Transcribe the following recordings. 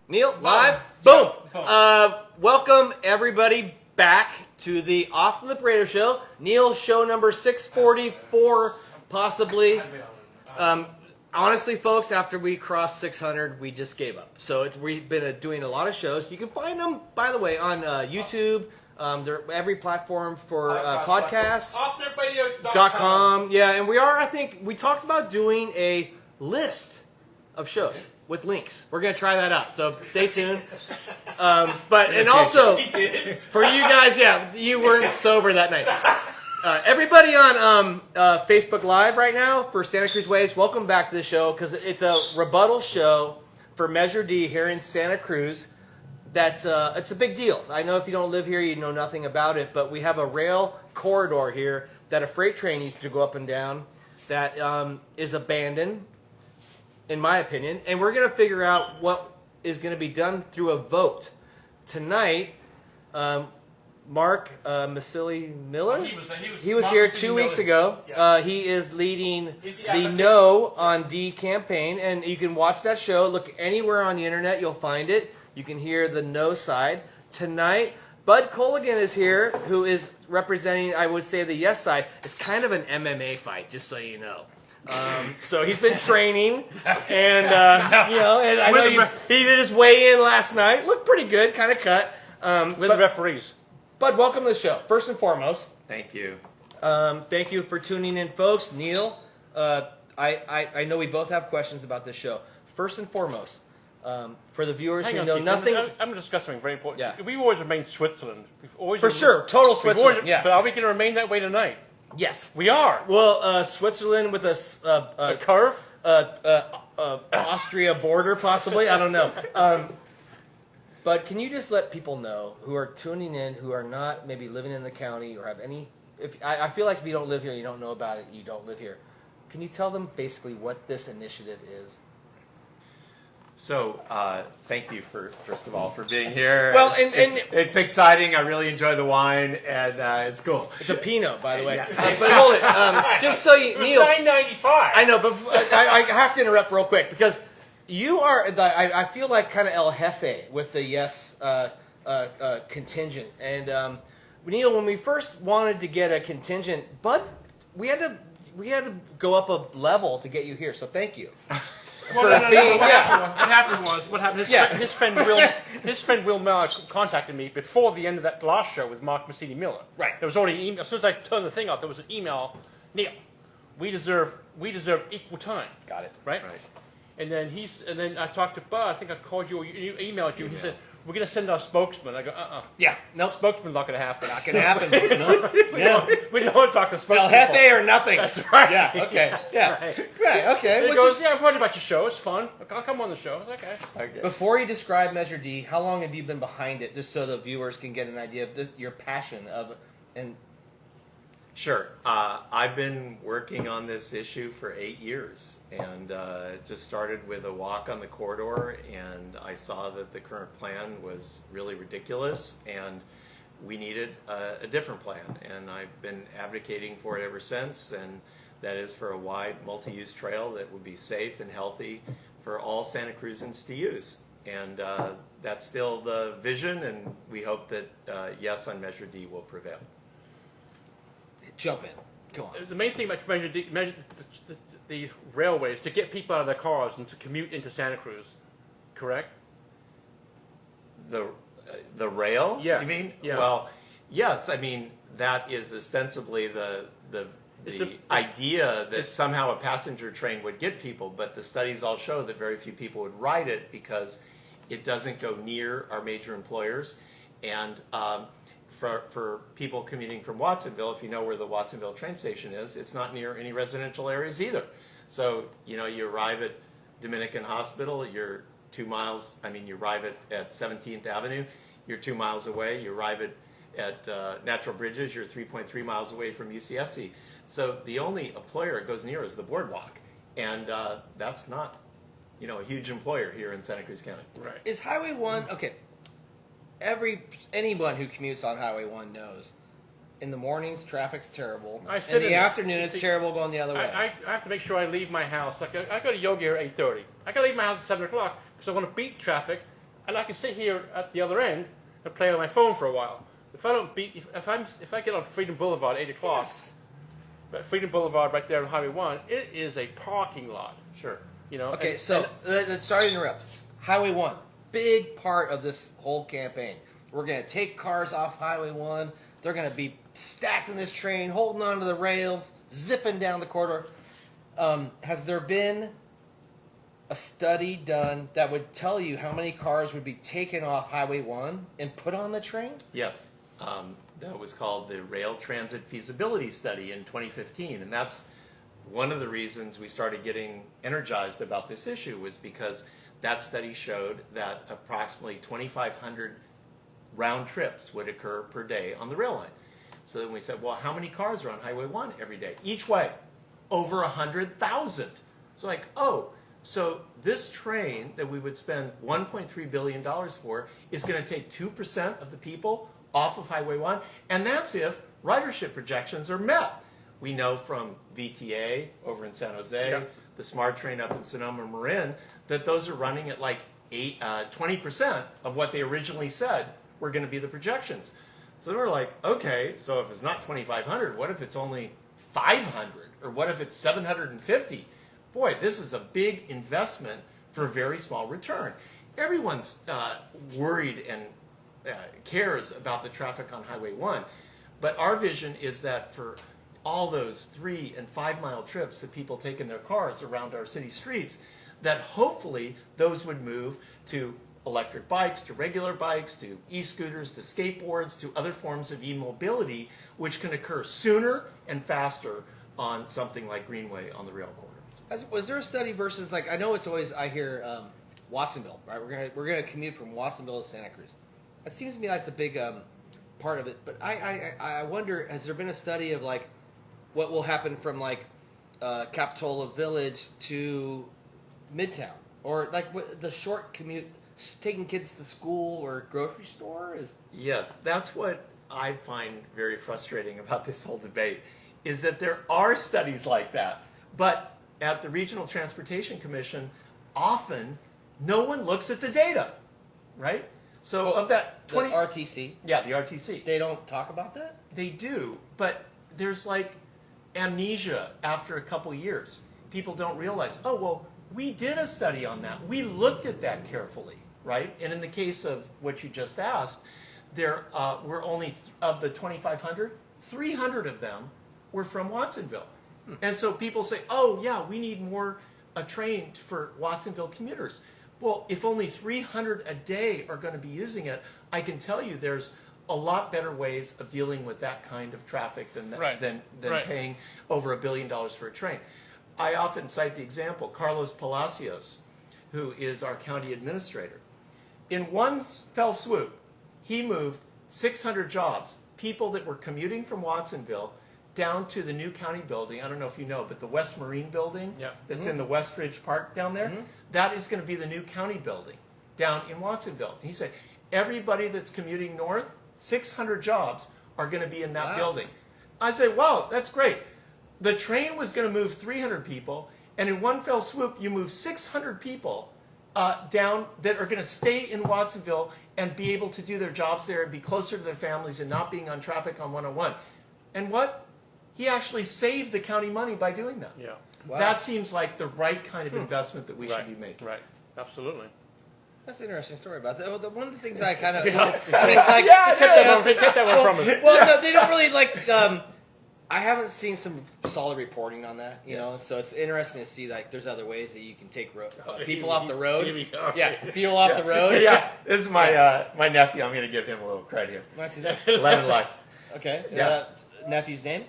Neil, live, boom. Welcome everybody back to the Off the Liberator Show. Neil, show number 644, possibly. Honestly, folks, after we crossed 600, we just gave up. So we've been doing a lot of shows. You can find them, by the way, on YouTube. They're every platform for podcasts. OffTheRadio.com. Yeah, and we are, I think, we talked about doing a list of shows with links. We're going to try that out, so stay tuned. And also, for you guys, yeah, you weren't sober that night. Everybody on Facebook Live right now for Santa Cruz Waves, welcome back to the show, because it's a rebuttal show for Measure D here in Santa Cruz. It's a big deal. I know if you don't live here, you know nothing about it, but we have a rail corridor here that a freight train used to go up and down that is abandoned, in my opinion, and we're going to figure out what is going to be done through a vote. Tonight, Mark Massili-Miller, he was here 2 weeks ago. Yeah. He is leading the No on D campaign, and you can watch that show. Look anywhere on the internet, you'll find it. You can hear the No side. Tonight, Bud Colligan is here, who is representing, I would say, the Yes side. It's kind of an MMA fight, just so you know. So he's been training, and and I know he did his weigh-in last night. Looked pretty good, kind of cut. With the referees. Bud, welcome to the show. First and foremost, thank you. Thank you for tuning in, folks. Neil, I know we both have questions about this show. First and foremost, for the viewers who know nothing, I'm going to discuss something very important. Yeah. We've always remained Switzerland. Sure, total Switzerland. Yeah. But are we going to remain that way tonight? Yes, we are. Well, Switzerland with a curve, Austria border, possibly. I don't know. But can you just let people know who are tuning in, who are not maybe living in the county or have any? I feel like if you don't live here, you don't know about it. You don't live here. Can you tell them basically what this initiative is? So, thank you first of all for being here. Well, it's exciting. I really enjoy the wine, and it's cool. It's a Pinot, by the way. Yeah. But hold it, just so you, Neil. It's $9.95. I know, but I have to interrupt real quick because you are. I feel like kind of El Jefe with the Yes contingent. And Neil, when we first wanted to get a contingent, Bud, we had to go up a level to get you here. So thank you. What happened? His friend Will Miller contacted me before the end of that last show with Mark Massili-Miller. Right. There was already an email. As soon as I turned the thing off, there was an email. Neil, we deserve equal time. Got it. Right. And then I talked to Bud. I think I called you or emailed you. He said, we're going to send our spokesman. I go, Yeah, no. Spokesman's not going to happen. Not going to happen. No. We don't want to talk to spokesman. El Jefe or nothing. That's right. Yeah, okay. Right, okay. He goes, I've heard about your show. It's fun. I'll come on the show. Okay. Before you describe Measure D, how long have you been behind it, just so the viewers can get an idea of your passion of and. Sure. I've been working on this issue for 8 years, and just started with a walk on the corridor, and I saw that the current plan was really ridiculous, and we needed a different plan, and I've been advocating for it ever since, and that is for a wide multi-use trail that would be safe and healthy for all Santa Cruzans to use. And that's still the vision, and we hope that Yes on Measure D will prevail. Jump in. Go on. The main thing about Measure D, the railways, to get people out of their cars and to commute into Santa Cruz, correct? The rail? Yes. You mean? Yeah. Well, yes. I mean, that is ostensibly the idea that somehow a passenger train would get people, but the studies all show that very few people would ride it because it doesn't go near our major employers. And for people commuting from Watsonville, if you know where the Watsonville train station is, it's not near any residential areas either. So, you arrive at Dominican Hospital, you're 2 miles, you arrive at 17th Avenue, you're 2 miles away. You arrive at Natural Bridges, you're 3.3 miles away from UCFC. So the only employer it goes near is the boardwalk. And that's not, a huge employer here in Santa Cruz County. Right. Is Highway 1, okay, anyone who commutes on Highway 1 knows, in the mornings, traffic's terrible. In the afternoon, it's terrible going the other way. I have to make sure I leave my house. Like I go to yoga here at 8:30. I got to leave my house at 7 o'clock because I want to beat traffic. and I can sit here at the other end and play on my phone for a while. If I get on Freedom Boulevard at 8 o'clock, Yes. but Freedom Boulevard right there on Highway 1, it is a parking lot. Sure. You know. Okay, and- so sorry to interrupt. Highway 1, big part of this whole campaign. We're going to take cars off Highway 1. They're going to be stacked in this train, holding onto the rail, zipping down the corridor. Has there been a study done that would tell you how many cars would be taken off Highway 1 and put on the train? Yes. That was called the Rail Transit Feasibility Study in 2015. And that's one of the reasons we started getting energized about this issue, was because that study showed that approximately 2,500 round trips would occur per day on the rail line. So then we said, well, how many cars are on Highway 1 every day? Each way, over 100,000. So like, oh, so this train that we would spend $1.3 billion for is going to take 2% of the people off of Highway 1, and that's if ridership projections are met. We know from VTA over in San Jose, Yeah. the Smart Train up in Sonoma Marin, that those are running at like 20% of what they originally said were going to be the projections. So we're like, okay, so if it's not 2,500, what if it's only 500? Or what if it's 750? Boy, this is a big investment for a very small return. Everyone's worried and cares about the traffic on Highway 1. But our vision is that for all those 3 and 5 mile trips that people take in their cars around our city streets, that hopefully those would move to electric bikes, to regular bikes, to e-scooters, to skateboards, to other forms of e-mobility, which can occur sooner and faster on something like Greenway on the rail corridor. Was there a study versus, like, I know it's always, I hear Watsonville, right? We're gonna commute from Watsonville to Santa Cruz. It seems to me like it's a big part of it. But I wonder, has there been a study of like what will happen from like Capitola Village to Midtown, or like the short commute, taking kids to school or grocery store is? Yes, that's what I find very frustrating about this whole debate, is that there are studies like that, but at the Regional Transportation Commission, often no one looks at the data, right? So of that 20, the RTC, yeah, the RTC, they don't talk about that. they do, but there's like amnesia after a couple years. People don't realize, oh, well, we did a study on that. We looked at that carefully, right? And in the case of what you just asked, there were only, of the 2,500, 300 of them were from Watsonville. And so people say, oh, yeah, we need more a train for Watsonville commuters. Well, if only 300 a day are going to be using it, I can tell you there's a lot better ways of dealing with that kind of traffic than Right. Right. paying over $1 billion for a train. I often cite the example, Carlos Palacios, who is our county administrator. In one fell swoop, he moved 600 jobs, people that were commuting from Watsonville down to the new county building. I don't know if you know, but the West Marine building Yeah. that's in the Westridge Park down there, that is going to be the new county building down in Watsonville. And he said, everybody that's commuting north, 600 jobs are going to be in that Wow. building. I said, wow, that's great. The train was going to move 300 people, and in one fell swoop, you move 600 people down that are going to stay in Watsonville and be able to do their jobs there and be closer to their families and not being on traffic on 101. And what? He actually saved the county money by doing that. Yeah. Wow. That seems like the right kind of investment that we Right. should be making. Right. Absolutely. That's an interesting story about that. Well, one of the things I kind of Yeah. like, They kept that one from us. well, no, they don't really like. I haven't seen some solid reporting on that, you know. So it's interesting to see like there's other ways that you can take people off the road. Here we go. Yeah, people off the road. Yeah, this is my my nephew. I'm going to give him a little credit here. I see that. Lemon Life. Okay. Yeah. Nephew's name?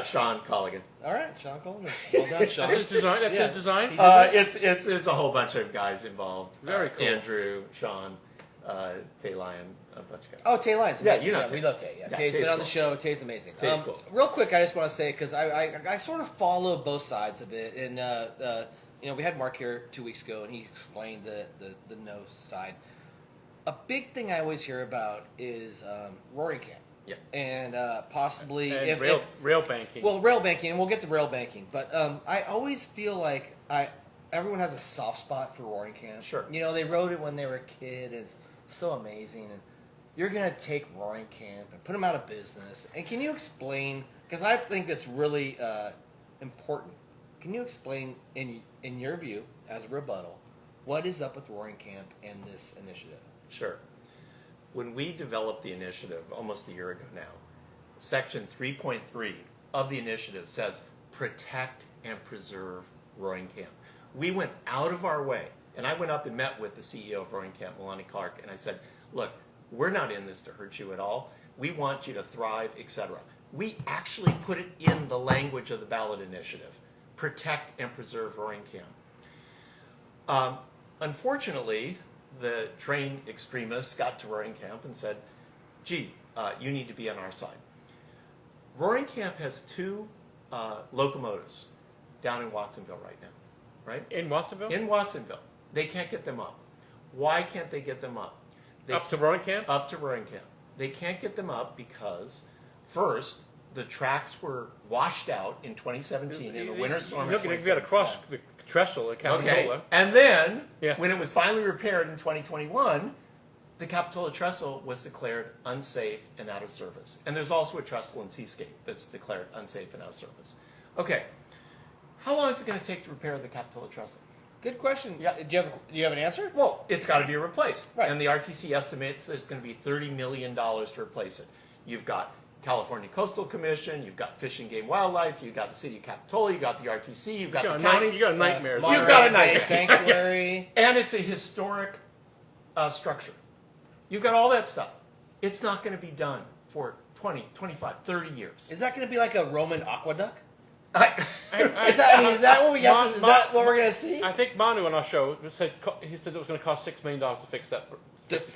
Sean Colligan. All right, Sean Coleman. Well done, Sean. That's his design. That's Yeah. his design. He did that? It's there's a whole bunch of guys involved. Very cool. Andrew, Sean, Tay Lyon, a bunch of guys. Oh, Tay Lyons. Yeah, amazing. you know We Tay. love Tay. Yeah, Yeah, Tay's Tay's been on the cool. show. Tay's amazing. Tay's cool. Real quick, I just want to say because I sort of follow both sides of it, and you know we had Mark here 2 weeks ago, and he explained the no side. A big thing I always hear about is Roaring Camp. Yeah. And possibly And rail banking. well, rail banking, and we'll get to rail banking. But I always feel like I everyone has a soft spot for Roaring Camp. Sure. You know, they rode it when they were a kid. It's so amazing. And you're going to take Roaring Camp and put them out of business. And can you explain, because I think it's really important, can you explain, in your view, as a rebuttal, what is up with Roaring Camp and this initiative? Sure. When we developed the initiative almost a year ago now, Section 3.3 of the initiative says protect and preserve Roaring Camp. We went out of our way, and I went up and met with the CEO of Roaring Camp, Melanie Clark, and I said, look, we're not in this to hurt you at all. We want you to thrive, etc. We actually put it in the language of the ballot initiative, protect and preserve Roaring Camp. Unfortunately, the train extremists got to Roaring Camp and said, gee, you need to be on our side. Roaring Camp has 2 locomotives down in Watsonville right now, right? In Watsonville? In Watsonville. They can't get them up. Why can't they get them up? Up to Roaring Camp? Up to Roaring Camp. They can't get them up because, first, the tracks were washed out in 2017 in the winter storm. You got to cross the trestle at Capitola. Okay. And then, when it was finally repaired in 2021, the Capitola trestle was declared unsafe and out of service. And there's also a trestle in Seascape that's declared unsafe and out of service. Okay. How long is it going to take to repair the Capitola trestle? Good question. Yeah. Do you have an answer? Well, it's got to be replaced. Right. And the RTC estimates there's going to be $30 million to replace it. You've got California Coastal Commission, you've got Fish and Game Wildlife, you've got the city of Capitola, you've got the RTC, you've got the county. You got a nightmare. You've got a nightmare. Sanctuary. And it's a historic structure. You've got all that stuff. It's not going to be done for 20, 25, 30 years. Is that going to be like a Roman aqueduct? Is that what we have? Is that what we're going to see? I think Manu on our show said it was going to cost $6 million to fix that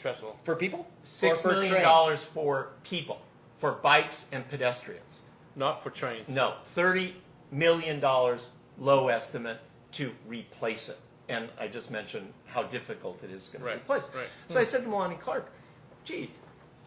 trestle. For people? $6 million for people, for bikes and pedestrians. Not for trains. No, $30 million low estimate to replace it. And I just mentioned how difficult it is going to replace. Right. So I said to Melanie Clark, gee,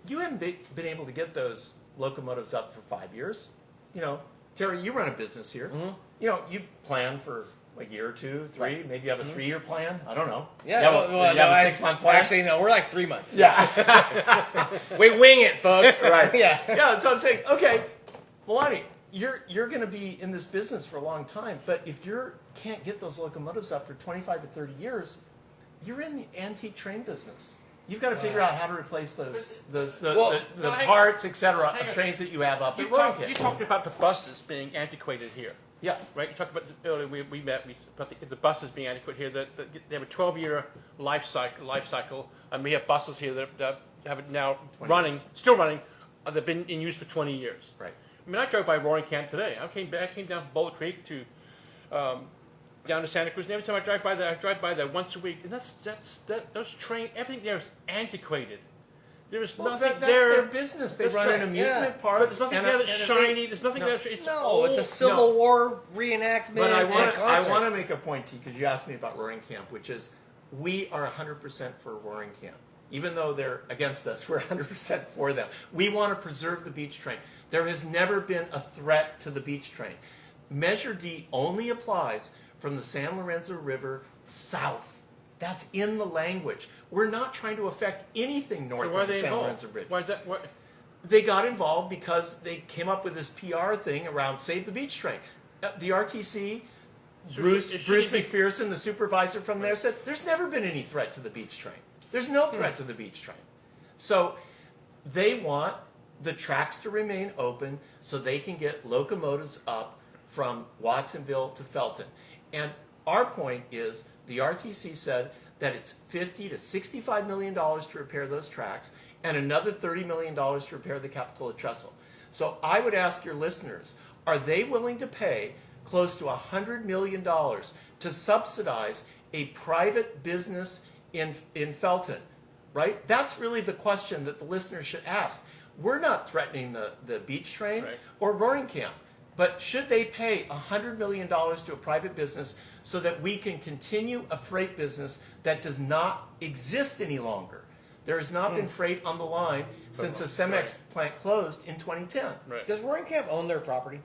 you haven't been able to get those locomotives up for 5 years. You know, Terry, you run a business here. Mm-hmm. You know, you plan for a year or 2, 3. Right. Maybe you have a 3-year plan. I don't know. Yeah, you have a 6-month plan. Actually, no, we're like 3 months. Yeah. We wing it, folks. Right. Yeah. Yeah. So I'm saying, okay, Melanie, you're going to be in this business for a long time, but if you can't get those locomotives up for 25 to 30 years, you're in the antique train business. You've got to figure out how to replace the parts, etc., of trains that you have up. You talked about the buses being antiquated here. Yeah. Right? You talked about earlier. We met about the buses being antiquated here. That they have a 12-year life cycle, and we have buses here that have it now still running. They've been in use for 20 years. Right. I mean, I drove by Roaring Camp today. I came down from Boulder Creek to down to Santa Cruz, and every time I drive by there once a week. And those trains, everything there is antiquated. There is nothing that's there. their business. They run an amusement park. But there's nothing there that's shiny. There's nothing there. It's old. It's a Civil War reenactment. But I want to make a point to you because you asked me about Roaring Camp, which is we are 100% for Roaring Camp. Even though they're against us, we're 100% for them. We want to preserve the beach train. There has never been a threat to the beach train. Measure D only applies from the San Lorenzo River south. That's in the language. We're not trying to affect anything north of the San Lorenzo Bridge. Why is that? What? They got involved because they came up with this PR thing around Save the Beach Train. The RTC, Bruce McPherson, the supervisor from there, said there's never been any threat to the beach train. There's no threat to the beach train. So they want the tracks to remain open so they can get locomotives up from Watsonville to Felton. And our point is the RTC said that it's $50 to $65 million to repair those tracks and another $30 million to repair the Capitola trestle. So I would ask your listeners, are they willing to pay close to $100 million to subsidize a private business in Felton? Right? That's really the question that the listeners should ask. We're not threatening the beach train or Roaring Camp, but should they pay $100 million to a private business so that we can continue a freight business that does not exist any longer? There has not been freight on the line since the Cemex plant closed in 2010. Right. Does Roaring Camp own their property?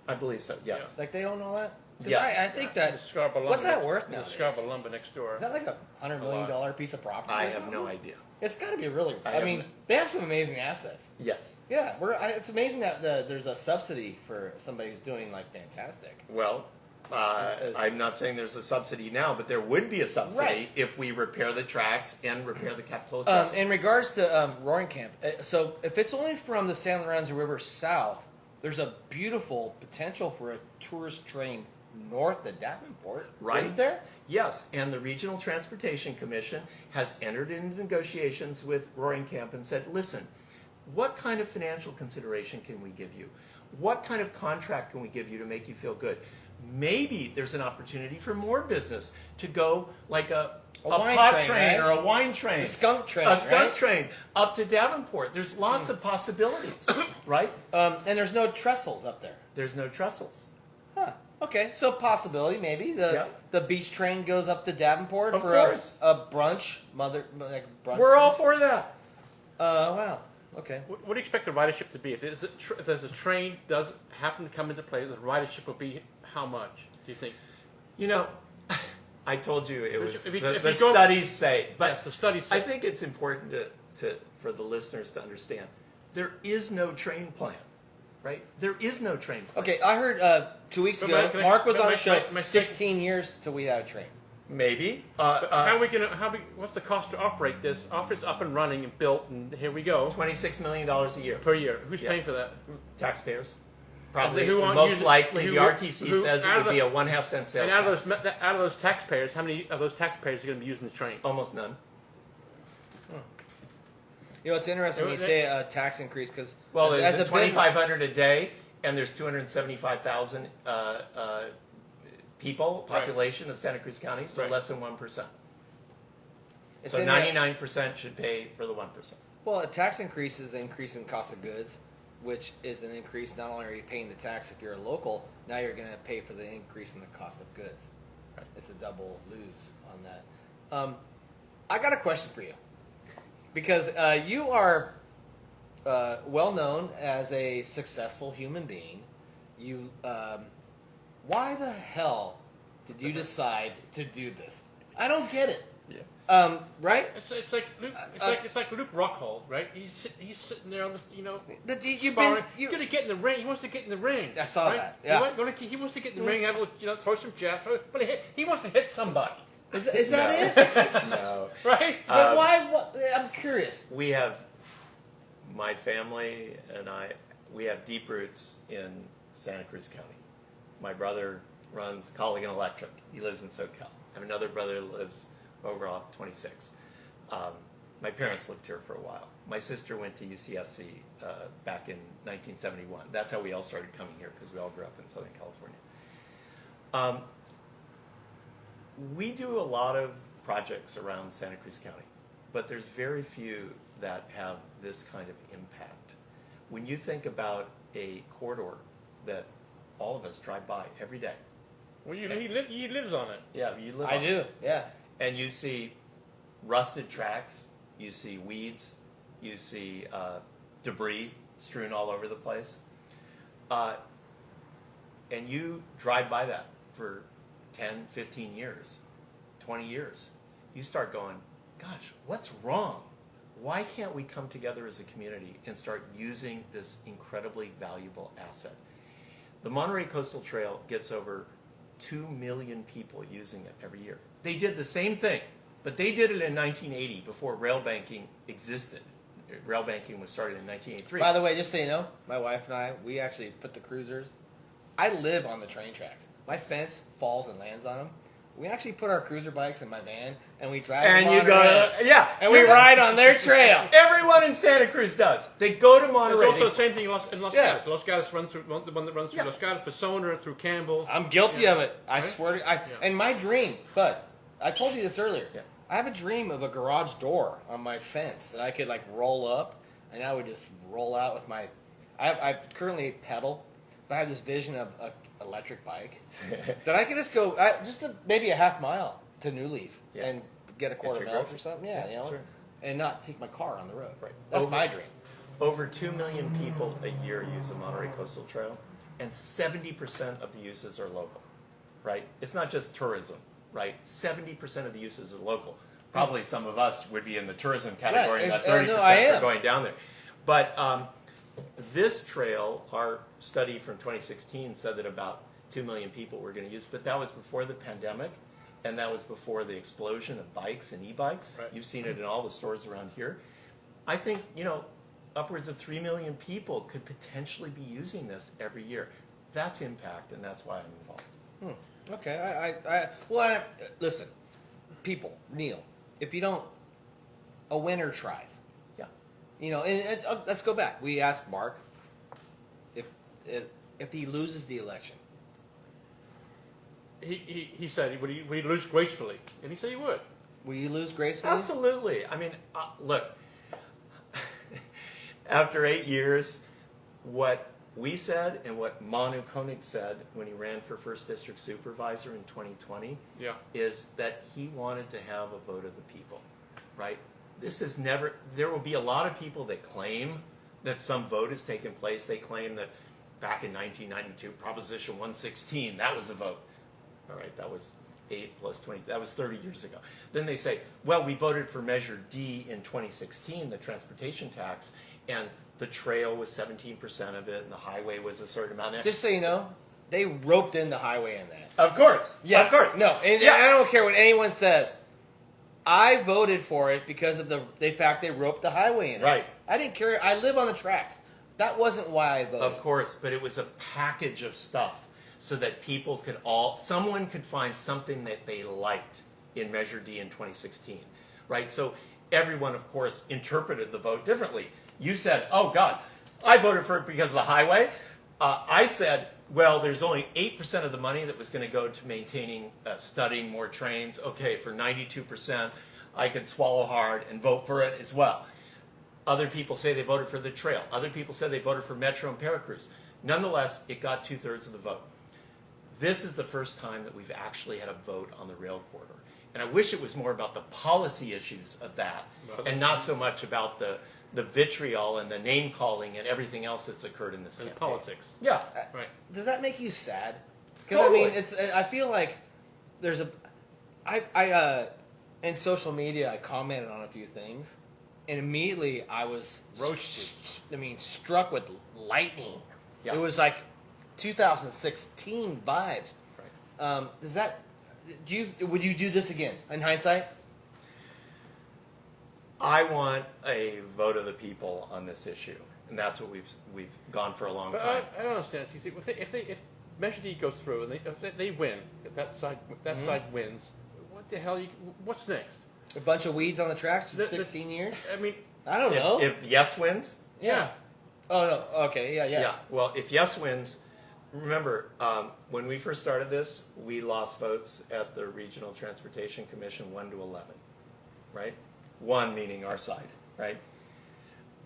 I believe so, yes. Like they own all that? 'Cause Yes. I think that. Scarborough What's Lumber- that worth the now? Scarborough Lumber next door. Is that like $100 million piece of property? I or have something? no idea. It's got to be really. I I have mean, no- they have some amazing assets. Yes. Yeah, it's amazing that there's a subsidy for somebody who's doing like fantastic. Well, I'm not saying there's a subsidy now, but there would be a subsidy Right. if we repair the tracks and repair the Capitola Crest. In regards to Roaring Camp, so if it's only from the San Lorenzo River south, there's a beautiful potential for a tourist train north of Davenport. Right. Isn't there? Yes, and the Regional Transportation Commission has entered into negotiations with Roaring Camp and said, listen, what kind of financial consideration can we give you? What kind of contract can we give you to make you feel good? Maybe there's an opportunity for more business to go like a wine pot train, train, right? or a wine train. A skunk train, A skunk right? train up to Davenport. There's lots of possibilities, right? And there's no trestles up there. There's no trestles. Huh. Okay, so possibility maybe Yeah. the beach train goes up to Davenport Of for course. a brunch, like brunch. We're all for that. Wow. Okay. What do you expect the ridership to be? If there's a train does happen to come into play, the ridership will be how much, do you think? You know, I told you it was If you- the if you go- studies say, but Yes, the studies say- I think it's important for the listeners to understand there is no train plan, right? There is no train plan. Okay, I heard 2 weeks But ago, can I- Mark was but on my- the show. my 16 years till we had a train. Maybe. But how are we gonna? What's the cost to operate this? After it's up and running and built, and here we go $26 million a year. per year. Who's Yeah. paying for that? Taxpayers. Probably. Who aren't Most using- likely, the who- RTC who- says it out of would be the- a 1/2 cent sales And out tax. of those taxpayers, how many of those taxpayers are going to be using the train? Almost none. You know, it's interesting when you Yeah, say a tax increase because Well, as there's a business- 2,500 a day, and there's 275,000 people, Right. population of Santa Cruz County, so Right. less than 1%. it's So in 99% should pay for the 1%. Well, a tax increase is an increase in cost of goods, which is an increase. Not only are you paying the tax if you're a local, now you're going to pay for the increase in the cost of goods. Right. It's a double lose on that. I got a question for you because you are well known as a successful human being. You, why the hell did you decide to do this? I don't get it. Yeah. Right? It's like Luke. It's like Luke Rockhold, right? He's sitting there on the You've sparring. been. He's gonna get in the ring. He wants to get in the ring. I saw right? that, yeah. He wants to get in the ring. Have a little, throw some jabs. But he wants to hit somebody, Is that it? No. right? But why? What, I'm curious. We have, my family and I, we have deep roots in Santa Cruz County. My brother runs Colligan Electric. He lives in SoCal. I have another brother who lives over off 26. My parents lived here for a while. My sister went to UCSC back in 1971. That's how we all started coming here, because we all grew up in Southern California. We do a lot of projects around Santa Cruz County, but there's very few that have this kind of impact. When you think about a corridor that all of us drive by every day. Well, he lives on it. Yeah, you live I on it. do. Yeah. And you see rusted tracks, you see weeds, you see debris strewn all over the place. And you drive by that for 10, 15 years, 20 years. You start going, gosh, what's wrong? Why can't we come together as a community and start using this incredibly valuable asset? The Monterey Coastal Trail gets over 2 million people using it every year. They did the same thing, but they did it in 1980 before rail banking existed. Rail banking was started in 1983. By the way, just so you know, my wife and I, we actually put the cruisers. I live on the train tracks. My fence falls and lands on them. We actually put our cruiser bikes in my van and we drive. and to you go, Monterey, yeah, and we ride on their trail. Everyone in Santa Cruz does. They go to It's Monterey. also the same thing in Los Yeah. Gatos. Los Gatos runs through the one that runs through Yeah. Los Gatos, Persona, through Campbell. I'm guilty of it. I Right? swear to And my dream, but I told you this earlier. Yeah. I have a dream of a garage door on my fence that I could like roll up, and I would just roll out with my. I currently pedal, but I have this vision of an electric bike that I could just go maybe a half mile to New Leaf Yeah. and get a quart of your milk or groceries. something. Yeah, you know, sure. and not take my car on the road. Right. That's Over- my dream. Over 2 million people a year use the Monterey Coastal Trail, and 70% of the uses are local. right? It's not just tourism, right? 70% of the uses are local. Probably some of us would be in the tourism category, and about 30% are going down there. But this trail, our study from 2016 said that about 2 million people were going to use, but that was before the pandemic, and that was before the explosion of bikes and e-bikes. Right. You've seen it in all the stores around here. I think, upwards of 3 million people could potentially be using this every year. That's impact, and that's why I'm involved. Okay. Listen, people, Neil, if you don't, a winner tries. Yeah. And let's go back. We asked Mark if he loses the election. He said, would he lose gracefully? And he said he would. Will you lose gracefully? Absolutely. I mean, look, after 8 years, what we said and what Manu Koenig said when he ran for First District Supervisor in 2020 is that he wanted to have a vote of the people, right? There will be a lot of people that claim that some vote has taken place. They claim that back in 1992, Proposition 116, that was a vote. All right, that was 8 plus 20, that was 30 years ago. Then they say, well, we voted for Measure D in 2016, the transportation tax, and the trail was 17% of it, and the highway was a certain amount. Just so you know, they roped in the highway in that. Of course. Yeah. Of course. No, and I don't care what anyone says. I voted for it because of the fact they roped the highway in. Right. I didn't care. I live on the tracks. That wasn't why I voted. Of course, but it was a package of stuff so that people could someone could find something that they liked in Measure D in 2016, right? So everyone, of course, interpreted the vote differently. You said, oh, God, I voted for it because of the highway. I said, well, there's only 8% of the money that was going to go to maintaining, studying more trains. Okay, for 92%, I could swallow hard and vote for it as well. Other people say they voted for the trail. Other people said they voted for Metro and Paracruz. Nonetheless, it got 2/3 of the vote. This is the first time that we've actually had a vote on the rail corridor. And I wish it was more about the policy issues of that and not so much about the vitriol and the name calling and everything else that's occurred in this campaign. Politics. Yeah. Right. Does that make you sad? Because Totally. I mean, I feel like there's in social media I commented on a few things, and immediately I was roasted. Struck with lightning. Yeah. It was like 2016 vibes. Right. Would you do this again in hindsight? I want a vote of the people on this issue, and that's what we've gone for a long But time. I don't understand. See, if Measure D goes through and if they win, if that side wins, what the hell? What's next? A bunch of weeds on the tracks for 16 years? I mean, I don't know. If yes wins, yeah. Oh no. Okay. Yeah. Yes. yeah. Well, if yes wins, remember when we first started this, we lost votes at the Regional Transportation Commission 1 to 11, right? 1 meaning our side, right?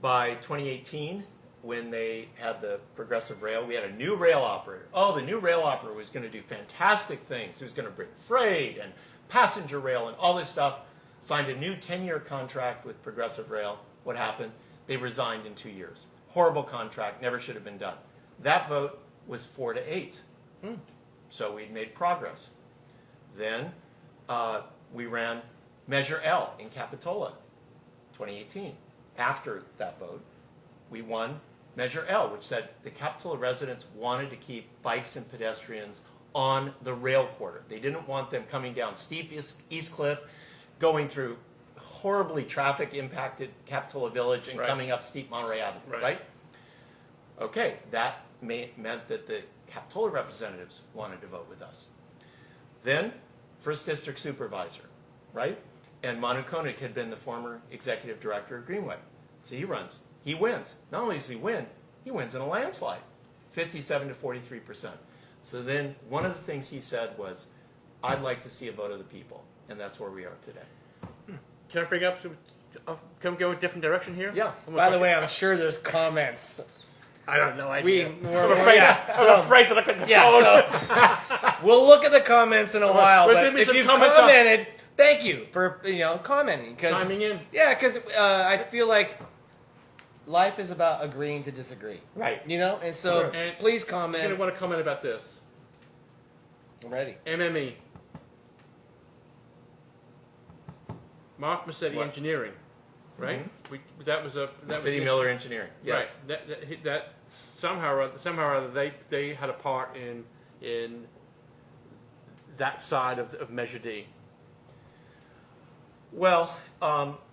By 2018, when they had the progressive rail, we had a new rail operator. Oh, the new rail operator was going to do fantastic things. He was going to bring freight and passenger rail and all this stuff. Signed a new 10-year contract with Progressive Rail. What happened? They resigned in 2 years. Horrible contract, never should have been done. That vote was 4-8. So we'd made progress. Then we ran Measure L in Capitola, 2018. After that vote, we won Measure L, which said the Capitola residents wanted to keep bikes and pedestrians on the rail corridor. They didn't want them coming down steep East Cliff, going through horribly traffic impacted Capitola Village and coming up steep Monterey Avenue, right? Okay, that meant that the Capitola representatives wanted to vote with us. Then, First District Supervisor, right? And Manu Koenig had been the former executive director of Greenway. So he runs. He wins. Not only does he wins in a landslide, 57 to 43%. So then one of the things he said was, I'd like to see a vote of the people. And that's where we are today. Can I bring up can we go a different direction here? Yeah. By the way, I'm sure there's comments. I don't know. I'm afraid to look at the phone. So we'll look at the comments in a while. There's But gonna be if some you've comments commented, thank you for commenting. Chiming in. Yeah, because I feel like life is about agreeing to disagree. Right. And so And please You're going comment. to want to comment about this. I'm ready. MME. Mark Massetti What? Engineering, right? That was City Miller Engineering. Yes. Right. That somehow or other they had a part in that side of Measure D. Well,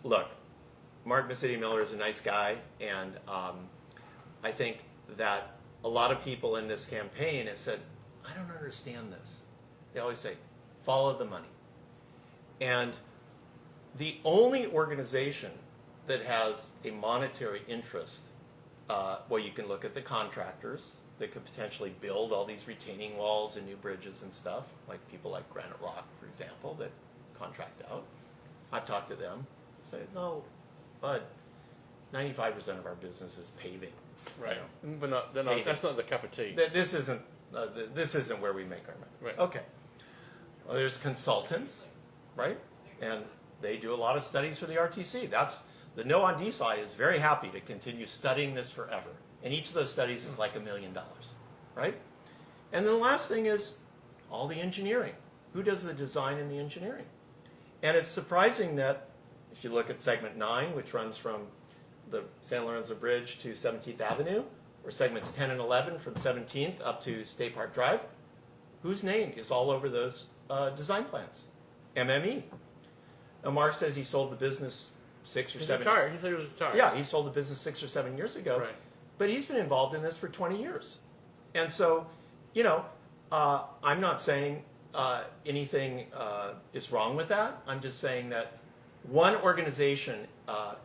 look, Mark Massetti Miller is a nice guy, and I think that a lot of people in this campaign have said, I don't understand this. They always say, follow the money. And the only organization that has a monetary interest, well, you can look at the contractors that could potentially build all these retaining walls and new bridges and stuff, like people like Granite Rock, for example, that contract out. I've talked to them. Say, no, Bud, 95% of our business is paving. Right. You know, But that's not the cup of tea. This isn't where we make our money. Right. Okay. Well, there's consultants, right? And they do a lot of studies for the RTC. That's the No on D side is very happy to continue studying this forever. And each of those studies is like $1 million, right? And then the last thing is all the engineering. Who does the design and the engineering? And it's surprising that if you look at segment 9, which runs from the San Lorenzo Bridge to 17th Avenue, or segments 10 and 11 from 17th up to State Park Drive, whose name is all over those design plans? MME. Now, Mark says he sold the business 6 or He's 7 retired. He said he was retired. Yeah, he sold the business 6 or 7 years ago. Right. But he's been involved in this for 20 years. And so, you know, I'm not saying anything is wrong with that. I'm just saying that one organization,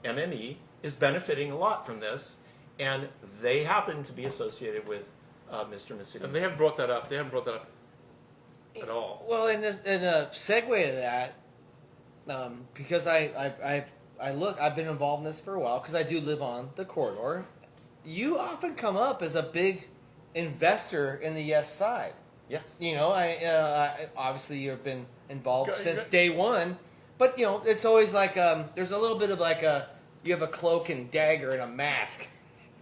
MME, is benefiting a lot from this, and they happen to be associated with Mr. Massetti. And they haven't brought that up. They haven't brought that up at all. Well, in a segue to that, because I've been involved in this for a while because I do live on the corridor. You often come up as a big investor in the yes side. Yes. You know, I obviously you've been involved since day one, but you know it's always like there's a little bit of like you have a cloak and dagger and a mask.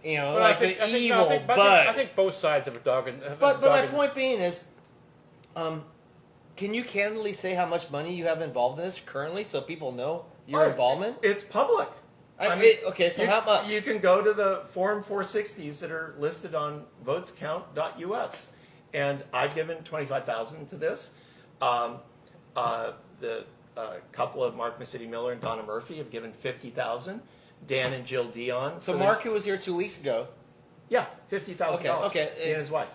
You know, Well, like I Bud. think both sides have a dog. But my point being is, can you candidly say how much money you have involved in this currently, so people know your involvement? It's public. Okay, so how much? You can go to the Form 460s that are listed on votescount.us. And I've given $25,000 to this. The couple of Mark Massetti Miller and Donna Murphy have given $50,000. Dan and Jill Dion. So Mark, who was here 2 weeks ago. Yeah, $50,000. Okay. He and his wife.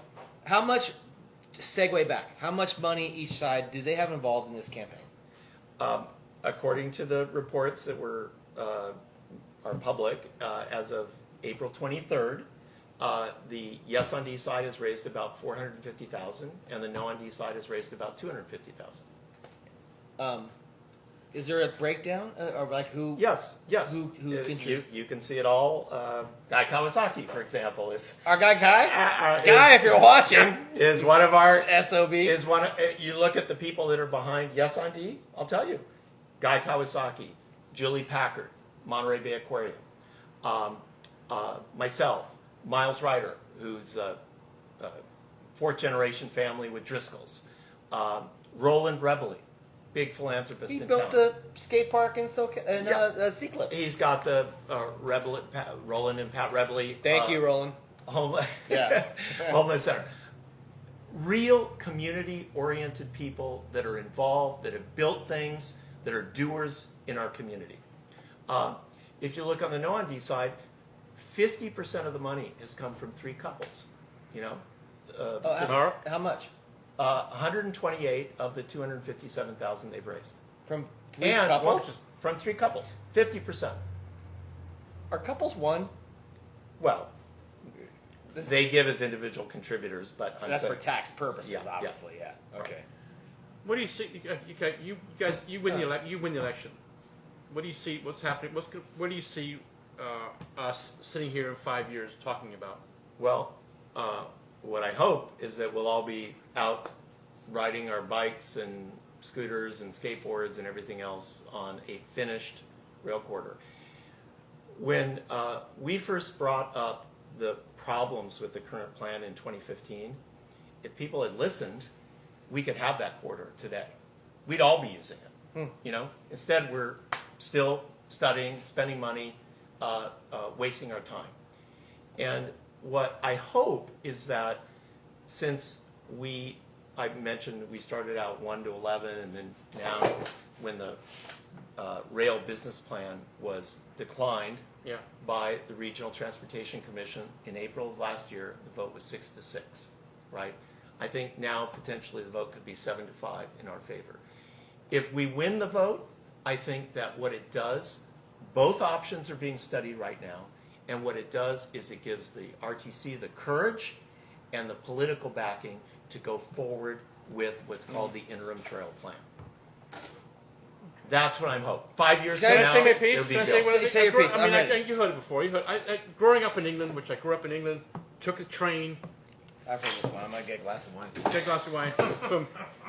How much? Segue back. How much money each side do they have involved in this campaign? According to the reports that are public, as of April 23rd, the yes on D side has raised about $450,000, and the no on D side has raised about $250,000. Is there a breakdown or like who? Yes. Who contribute? You can see it all. Guy Kawasaki, for example, is Our guy, if you're watching, is one of our SOB. is one. You look at the people that are behind yes on D. I'll tell you, Guy Kawasaki, Julie Packard, Monterey Bay Aquarium, myself, Miles Ryder, who's a fourth generation family with Driscolls, Roland Rebely, big philanthropist He in built town. the skate park in Seacliff. He's got the Roland and Pat Rebely. Thank you, Roland. Homeless Center. Real community-oriented people that are involved, that have built things, that are doers in our community. If you look on the no on D side, 50% of the money has come from 3 couples. You know, How much? 128 of the 257,000 they've raised. From 3 couples? From 3 couples, 50%. Are couples one? Well, they give as individual contributors, but That's for tax purposes, Yeah, obviously. Yeah. Okay. What do you see? You guys, you win the election. What do you see? What's happening? What do you see us sitting here in 5 years talking about? Well, what I hope is that we'll all be out riding our bikes and scooters and skateboards and everything else on a finished rail corridor. When we first brought up the problems with the current plan in 2015, if people had listened, we could have that corridor today. We'd all be using it. You know, instead we're still studying, spending money, wasting our time. And what I hope is that since I mentioned we started out 1 to 11, and then now when the rail business plan was declined by the Regional Transportation Commission in April of last year, the vote was 6-6, right? I think now potentially the vote could be 7-5 in our favor. If we win the vote, I think that what it does, both options are being studied right now, and what it does is it gives the RTC the courage and the political backing to go forward with what's called the interim trail plan. That's what I'm hoping. 5 years from Can I now, say my piece? there'll be Can I say bills. what I think? Say your piece. I mean, I'm ready. you heard it before. Growing up in England, which I grew up in England, took a train, I've heard this one. I'm gonna get a glass of wine. take a glass of wine,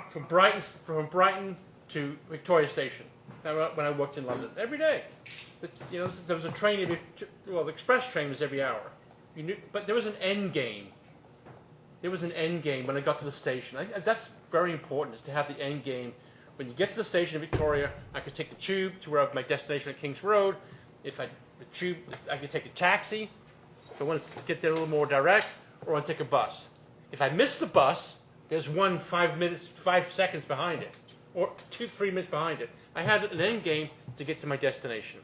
from Brighton to Victoria Station. When I worked in London, every day, you know, there was a train. The express train was every hour. You knew, but there was an end game. There was an end game when I got to the station. That's very important, is to have the end game. When you get to the station in Victoria, I could take the tube to where my destination at King's Road. I could take a taxi if I wanted to get there a little more direct, or I'd take a bus. If I miss the bus, there's 5 seconds behind it, or 2-3 minutes behind it. I had an end game to get to my destination.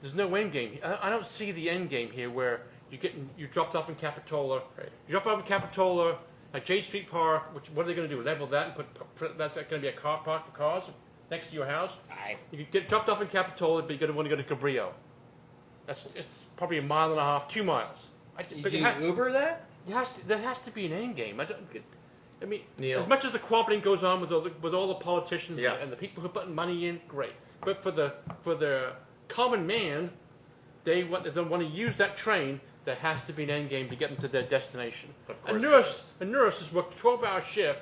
There's no end game. I don't see the end game here where you dropped off in Capitola. Right. You drop off in Capitola at Jade Street Park. What are they going to do? Level that and put that's going to be a car park for cars next to your house? You could get dropped off in Capitola, but you're going to want to go to Cabrillo. It's probably 1.5 miles, 2 miles. Do you Uber that? There has to be an end game. I mean, Neil. as much as the cooperating goes on with all the politicians Yeah. and the people who are putting money in, great. But for the common man, they want to use that train. There has to be an end game to get them to their destination. Of A course nurse has worked a 12-hour shift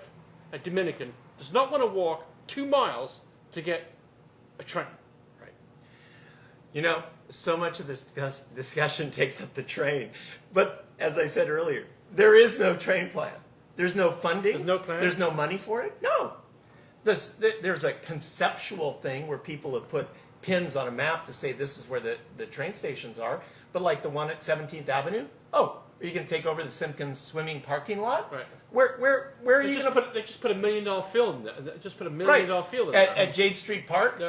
at Dominican, does not want to walk 2 miles to get a train. Right. You know, so much of this discussion takes up the train. But as I said earlier, there is no train plan. There's no funding. There's no plan? There's no money for it. No. There's a conceptual thing where people have put pins on a map to say this is where the train stations are. But like the one at 17th Avenue, are you going to take over the Simpkins swimming parking lot? Right. Where are you going to put? They just put $1 million field in there. They just put $1 Right. million field in there. At Jade Street Park,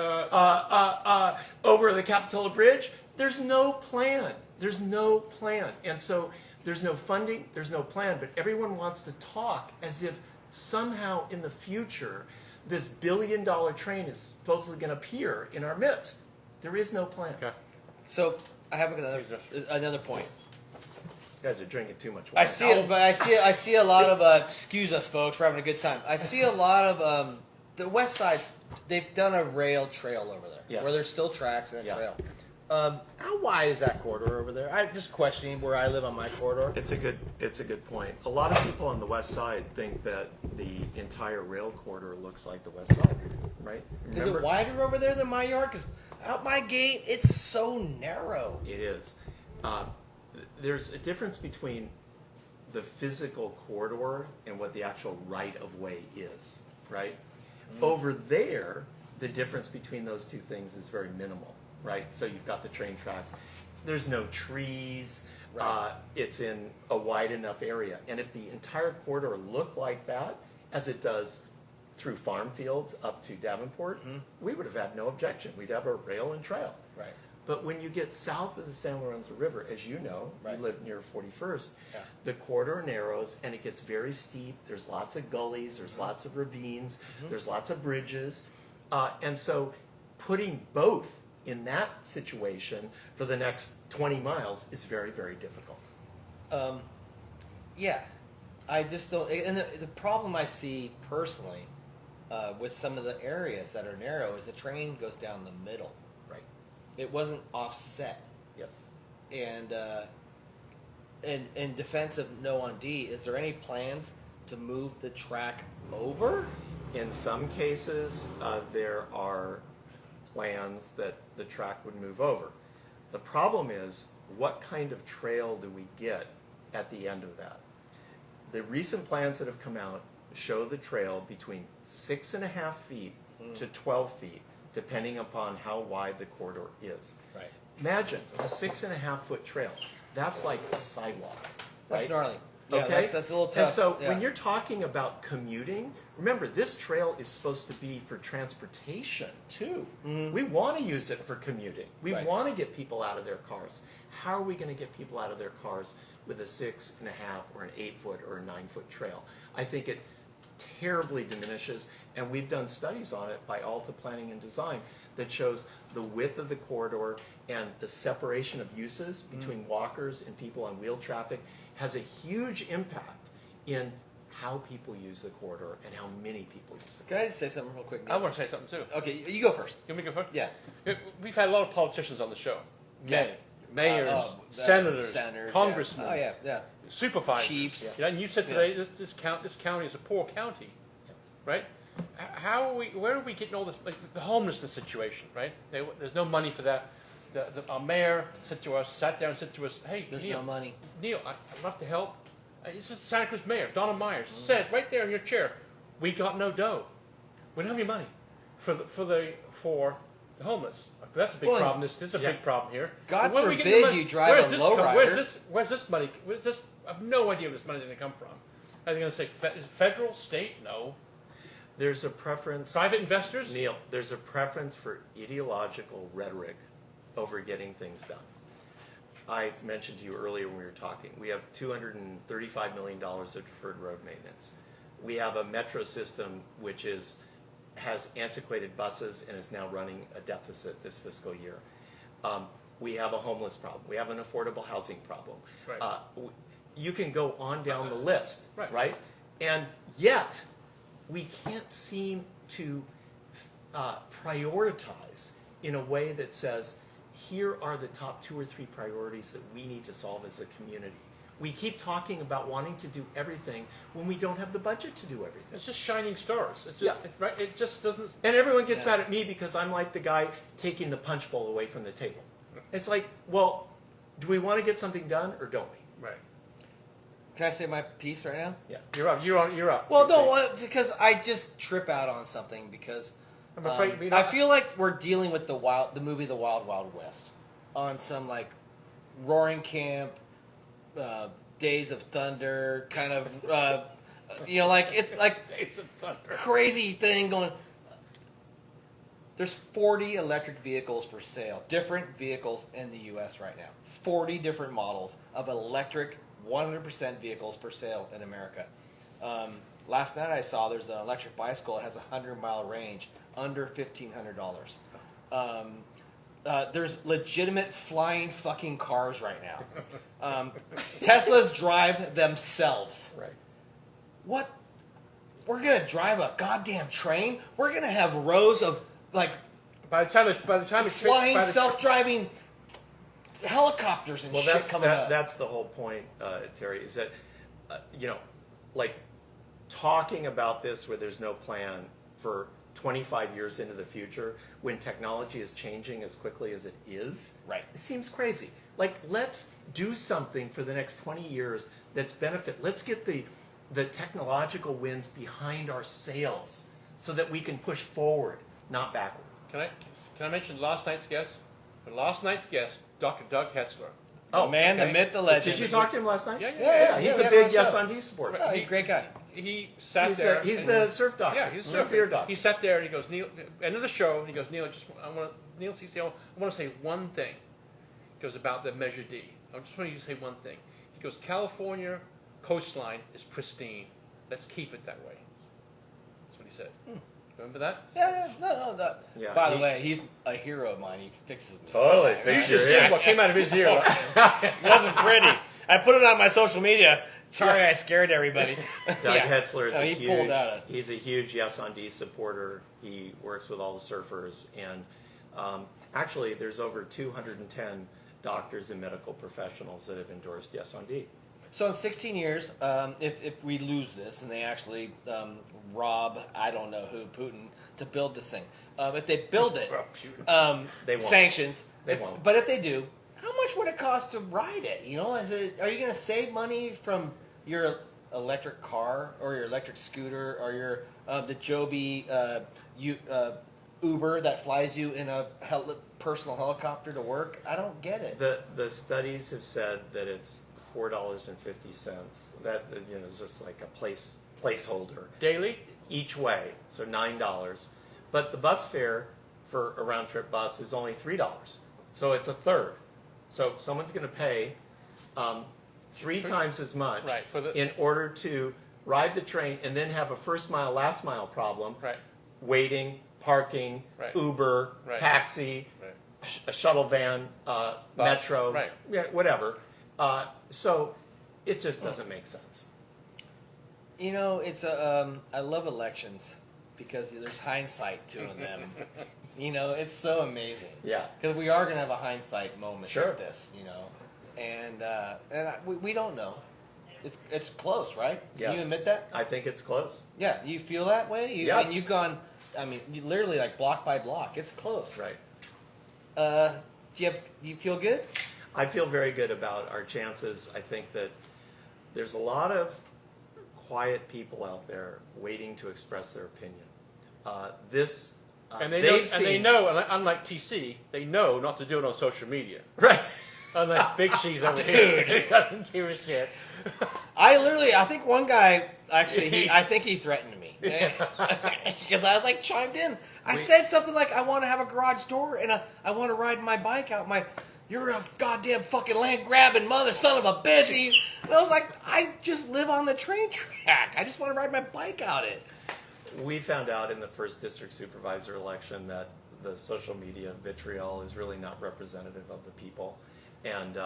over the Capitola Bridge. There's no plan. There's no plan. And so there's no funding, there's no plan, but everyone wants to talk as if somehow in the future this $1 billion train is supposedly going to appear in our midst. There is no plan. Okay. So I have another point. You guys are drinking too much wine. I see it, but I see a lot of excuse us, folks, for having a good time. I see a lot of the West Side's. They've done a rail trail over there, Yes. where there's still tracks and a Yeah. trail. How wide is that corridor over there? I'm just questioning where I live on my corridor. It's a good point. A lot of people on the west side think that the entire rail corridor looks like the west side, right? Is it wider over there than my yard? Because out my gate, it's so narrow. It is. There's a difference between the physical corridor and what the actual right of way is, right? Over there, the difference between those two things is very minimal, right? So you've got the train tracks. There's no trees. Right. It's in a wide enough area. And if the entire corridor looked like that, as it does through farm fields up to Davenport, we would have had no objection. We'd have a rail and trail. Right. But when you get south of the San Lorenzo River, as you know, Right. you live near 41st, Yeah. the corridor narrows and it gets very steep. There's lots of gullies, there's lots of ravines, there's lots of bridges. And so putting both in that situation for the next 20 miles is very, very difficult. Yeah, I just don't. And the problem I see personally with some of the areas that are narrow is the train goes down the middle. Right. It wasn't offset. Yes. And in defense of no on D, is there any plans to move the track over? In some cases, there are plans that the track would move over. The problem is, what kind of trail do we get at the end of that? The recent plans that have come out show the trail between 6.5 feet to 12 feet, depending upon how wide the corridor is. Right. Imagine a 6.5 foot trail. That's like a sidewalk. That's right? gnarly. Yeah, Okay, that's a little tough. And so yeah. when you're talking about commuting, remember this trail is supposed to be for transportation too. We want to use it for commuting. We Right. want to get people out of their cars. How are we going to get people out of their cars with a 6.5 or an 8 foot or a 9 foot trail? I think it terribly diminishes, and we've done studies on it by Alta Planning and Design that shows the width of the corridor and the separation of uses between walkers and people on wheel traffic has a huge impact in how people use the corridor and how many people use it. Can I just say something real quick? I want to say something too. Okay, you go first. You want me to go first? Yeah. We've had a lot of politicians on the show. Many. Yeah. Mayors, senators, congressmen, yeah. supervisors. Chiefs. You know, and you said today this county is a poor county, right? How are we? Where are we getting all this? Like the homelessness situation, right? There's no money for that. Our mayor sat there and said to us, "Hey, There's Neil, no money. I'd love to help." This is Santa Cruz Mayor Donna Myers said right there in your chair, "We got no dough. We don't have any money for the homeless." That's a big Well, problem. This is a big problem here. God Where are we getting forbid the money? you drive a lowrider. Where's this money? I have no idea where this money's going to come from. Are they going to say federal, state? No. There's a preference. Private investors? Neil, there's a preference for ideological rhetoric over getting things done. I mentioned to you earlier when we were talking, we have $235 million of deferred road maintenance. We have a metro system which has antiquated buses and is now running a deficit this fiscal year. We have a homeless problem. We have an affordable housing problem. Right. You can go on down the list, Right. right? And yet, we can't seem to prioritize in a way that says, here are the top 2 or 3 priorities that we need to solve as a community. We keep talking about wanting to do everything when we don't have the budget to do everything. It's just shining stars. It's just, Yeah. right? It just doesn't. And everyone gets mad at me because I'm like the guy taking the punch bowl away from the table. It's like, well, do we want to get something done or don't we? Right. Can I say my piece right now? Yeah. You're up. You're up. Well, no, because I just trip out on something because I'm afraid. You know, I feel like we're dealing with the movie The Wild Wild West on some like roaring camp, Days of Thunder kind of, like it's like Days of Thunder. crazy thing going. There's 40 electric vehicles for sale, different vehicles in the U.S. right now. 40 different models of electric 100% vehicles for sale in America. Last night I saw there's an electric bicycle that has a 100-mile range under $1,500. There's legitimate flying fucking cars right now. Teslas drive themselves. Right. What? We're going to drive a goddamn train? We're going to have rows of, like, By the time it's flying, self-driving helicopters and Well, shit that's coming up. that's the whole point, Terry. Is that like talking about this where there's no plan for 25 years into the future when technology is changing as quickly as it is. Right. It seems crazy. Like, let's do something for the next 20 years that's benefit. Let's get the technological winds behind our sails so that we can push forward, not backward. Can I mention last night's guest? Last night's guest, Dr. Doug Hetzler. Oh, man, okay. the myth, the legend. Did you talk to him last night? Yeah. He's we a had big him on Yes the on show. D supporter. Oh, he's a great guy. He sat there. He's and- the surf doctor. Yeah, he's the fear doctor. He sat there and he goes, Neil. End of the show. And he goes, Neil. I want to say one thing. He goes about the Measure D. I just want you to say one thing. He goes, California coastline is pristine. Let's keep it that way. That's what he said. Remember that? Yeah. No. Yeah, By the way, he's a hero of mine. He fixes me. Totally. You should see what came out of his ear. It wasn't pretty. I put it on my social media. Sorry, I scared everybody. Doug Hetzler is He's a huge Yes on D supporter. He works with all the surfers, and actually, there's over 210 doctors and medical professionals that have endorsed Yes on D. So in 16 years, if we lose this and they actually rob, I don't know who, Putin, to build this thing, if they build it, They won't. sanctions. They won't. But if they do, how much would it cost to ride it? Are you going to save money from your electric car or your electric scooter or your the Joby Uber that flies you in a personal helicopter to work. I don't get it. The studies have said that it's $4.50. That is just like a placeholder Daily? each way, so $9. But the bus fare for a round trip bus is only $3, so it's a third. So someone's going to pay 3 times as much Right, in order to ride the train and then have a first mile, last mile problem. Right. Waiting, parking, Right. Uber, Right. taxi, Right. a shuttle van, metro, Right. yeah, whatever. So it just doesn't make sense. You know, it's I love elections because there's hindsight to them. You know, it's so amazing. Yeah. Because we are going to have a hindsight moment Sure. with this, you know, we don't know. It's close, right? Can you Yes. admit that? I think it's close. Yeah, you feel that way. Yes. And you've gone. I mean, you literally like block by block. It's close. Right. Do you feel good? I feel very good about our chances. I think that there's a lot of quiet people out there waiting to express their opinion. And they know, unlike TC, they know not to do it on social media. Right. Unlike Big C's over here, he doesn't give a shit. I think one guy actually, I think he threatened me because I was like chimed in. I said something like, "I want to have a garage door and I want to ride my bike out my." You're a goddamn fucking land grabbing mother son of a bitch. And I was like, I just live on the train track. I just want to ride my bike out it. We found out in the first district supervisor election that the social media vitriol is really not representative of the people. And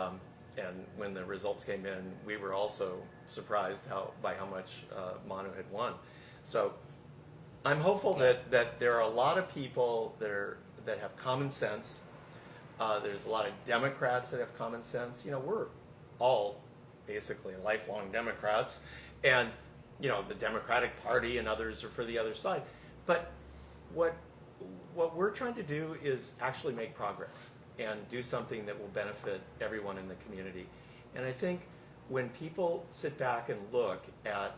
when the results came in, we were also surprised by how much Manu had won. So I'm hopeful that there are a lot of people that have common sense. There's a lot of Democrats that have common sense. You know, we're all basically lifelong Democrats, and you know, the Democratic Party and others are for the other side. But what we're trying to do is actually make progress and do something that will benefit everyone in the community. And I think when people sit back and look at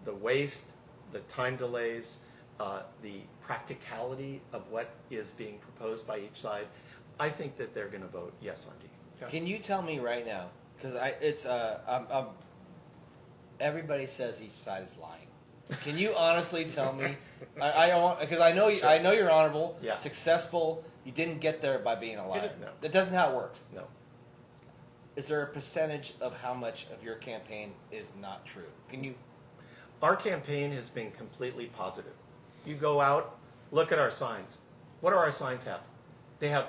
the waste, the time delays, the practicality of what is being proposed by each side, I think that they're going to vote yes on D. Can you tell me right now? Because everybody says each side is lying. Can you honestly tell me? Because I know you're honorable, Yeah. successful. You didn't get there by being a liar. No. That doesn't how it works. No. Is there a percentage of how much of your campaign is not true? Can you? Our campaign has been completely positive. You go out, look at our signs. What do our signs have? They have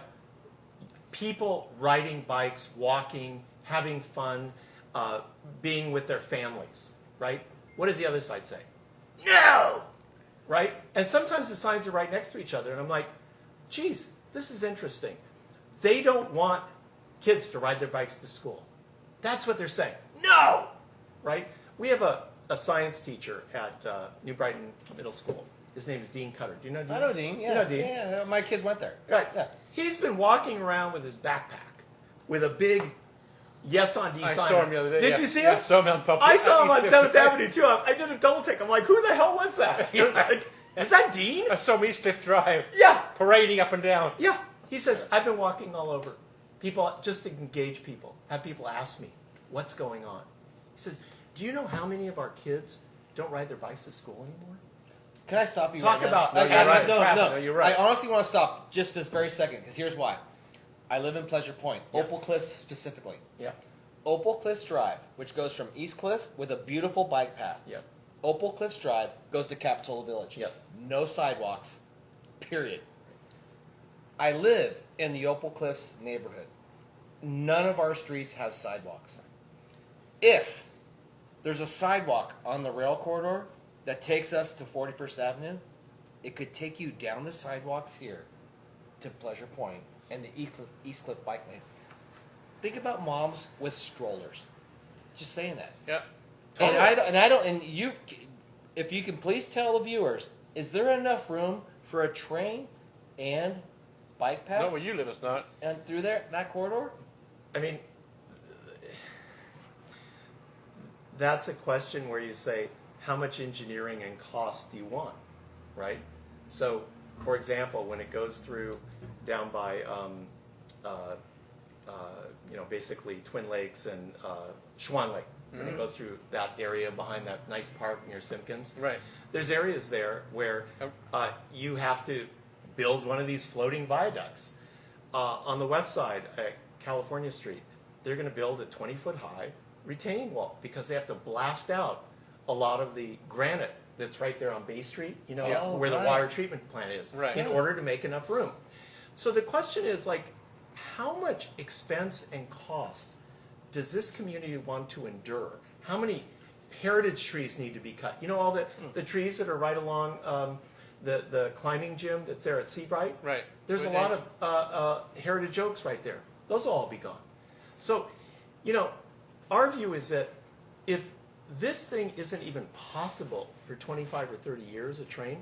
people riding bikes, walking, having fun, being with their families, right? What does the other side say? No! Right? And sometimes the signs are right next to each other, and I'm like, geez, this is interesting. They don't want kids to ride their bikes to school. That's what they're saying. No! Right? We have a science teacher at New Brighton Middle School. His name is Dean Cutter. Do you know Dean? I know Dean. Yeah, You know Dean? Yeah, my kids went there. Right. Yeah. He's been walking around with his backpack with a big Yes on D I sign. saw him the other day. Did yeah. you see Yeah, him? I saw him on public. I saw him on East 7th Cliff. Avenue too. I did a double take. I'm like, who the hell was that? He was like, is that Dean? I saw him East Cliff Drive. Yeah. Parading up and down. Yeah. He says, I've been walking all over. People, just to engage people, have people ask me, what's going on? He says, do you know how many of our kids don't ride their bikes to school anymore? Can I stop you? Talk right about- now? No, you're right. No, Traffic. No, you're right. I honestly want to stop just this very second because here's why. I live in Pleasure Point, Yeah. Opal Cliffs specifically. Yeah. Opal Cliffs Drive, which goes from East Cliff with a beautiful bike path. Yeah. Opal Cliffs Drive goes to Capitola Village. Yes. No sidewalks, period. I live in the Opal Cliffs neighborhood. None of our streets have sidewalks. If there's a sidewalk on the rail corridor that takes us to 41st Avenue, it could take you down the sidewalks here to Pleasure Point and the East Cliff bike lane. Think about moms with strollers. Just saying that. Yeah. And you, if you can please tell the viewers, is there enough room for a train and bike paths? No, where you live, it's not. And through there, that corridor? I mean, that's a question where you say, how much engineering and cost do you want, right? So, for example, when it goes through down by, basically Twin Lakes and Schwan Lake, when it goes through that area behind that nice park near Simpkins, Right. there's areas there where you have to build one of these floating viaducts. On the west side at California Street, they're going to build a 20-foot high retaining wall because they have to blast out a lot of the granite that's right there on Bay Street, where the water treatment plant is, Right. in order to make enough room. So the question is, like, how much expense and cost does this community want to endure? How many heritage trees need to be cut? All the trees that are right along the climbing gym that's there at Seabright? Right. There's a lot of heritage oaks right there. Those will all be gone. So, our view is that if this thing isn't even possible for 25 or 30 years, a train,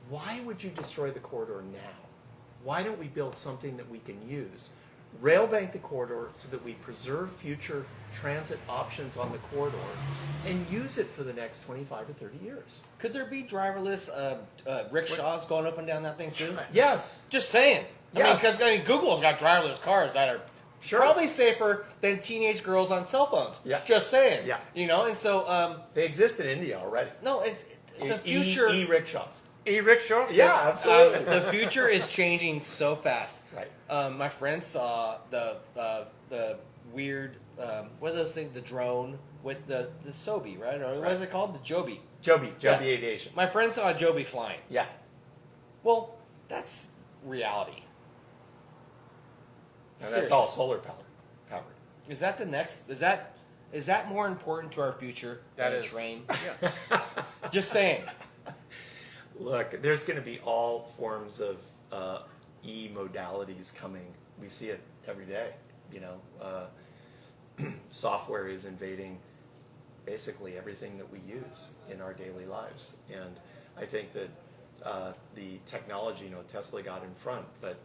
why would you destroy the corridor now? Why don't we build something that we can use? Rail bank the corridor so that we preserve future transit options on the corridor and use it for the next 25 or 30 years. Could there be driverless rickshaws going up and down that thing too? Yes. Just saying. Yes. Because Google's got driverless cars that are Sure. probably safer than teenage girls on cell phones. Yeah. Just saying. Yeah. And so They exist in India already. no, it's the future. E-rickshaws. E-rickshaw? Yeah, absolutely. The future is changing so fast. Right. My friend saw the weird what are those things? The drone with the Sobe, right? Or what is it called? The Joby. Joby Yeah. Aviation. My friend saw a Joby flying. Yeah. Well, that's reality. And that's all solar powered. Is that the next? Is that more important to our future That than is. a train? Yeah. Just saying. Look, there's going to be all forms of e-modalities coming. We see it every day. Software is invading basically everything that we use in our daily lives. And I think that the technology, Tesla got in front, but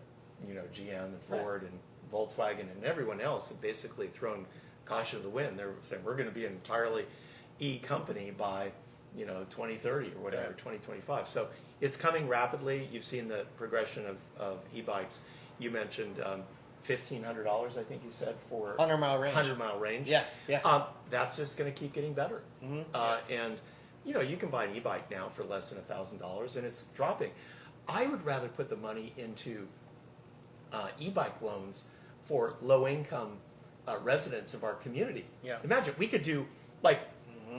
GM and Ford and Volkswagen and everyone else have basically thrown caution to the wind. They're saying we're going to be an entirely e-company by 2030 or whatever, 2025. So it's coming rapidly. You've seen the progression of e-bikes. You mentioned $1,500, I think you said, for 100-mile range. 100-mile range. Yeah. That's just going to keep getting better. Mm-hmm. And you can buy an e-bike now for less than $1,000, and it's dropping. I would rather put the money into e-bike loans for low-income residents of our community. Yeah. Imagine we could do like